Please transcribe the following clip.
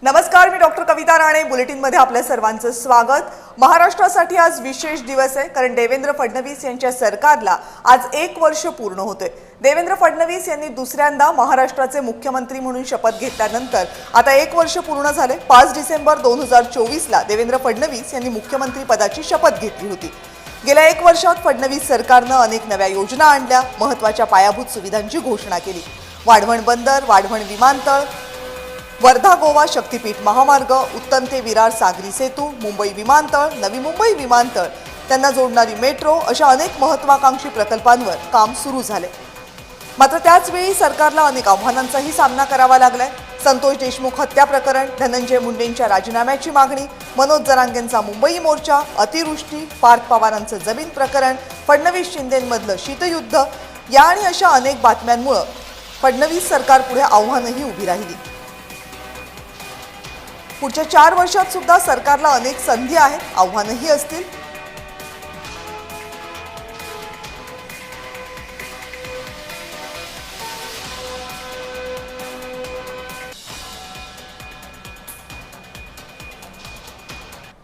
नमस्कार, मी डॉक्टर कविता राणे. बुलेटिनमध्ये आपल्या सर्वांचं स्वागत. महाराष्ट्रासाठी आज विशेष दिवस आहे, कारण देवेंद्र फडणवीस यांच्या सरकारला आज 1 वर्ष पूर्ण होते. देवेंद्र फडणवीस यांनी दुसऱ्यांदा महाराष्ट्राचे मुख्यमंत्री म्हणून शपथ घेतल्यानंतर आता 1 वर्ष पूर्ण झाले. 5 डिसेंबर 2024ला देवेंद्र फडणवीस यांनी मुख्यमंत्री पदाची शपथ घेतली होती. गेल्या 1 वर्षात फडणवीस सरकारनं अनेक नव्या योजना आणल्या, महत्त्वाच्या पायाभूत सुविधांची घोषणा केली. वाढवण बंदर, वाढवण विमानतळ, वर्धा गोवा शक्तीपीठ महामार्ग, उत्तम ते विरार सागरी सेतू, मुंबई विमानतळ, नवी मुंबई विमानतळ, त्यांना जोडणारी मेट्रो अशा अनेक महत्त्वाकांक्षी प्रकल्पांवर काम सुरू झाले. मात्र त्याच वेळी सरकारला अनेक आव्हानांचाही सामना करावा लागलाय. संतोष देशमुख हत्या प्रकरण, धनंजय मुंडेंच्या राजीनाम्याची मागणी, मनोज जरांगेंचा मुंबई मोर्चा, अतिवृष्टी, पार्थ पवारांचं जमीन प्रकरण, फडणवीस शिंदेंमधलं शीतयुद्ध या आणि अशा अनेक बातम्यांमुळे फडणवीस सरकारपुढे आव्हानंही उभी राहिली. पुढच्या 4 वर्षात सुद्धा सरकारला अनेक संधी आहेत, आव्हानंही असतील.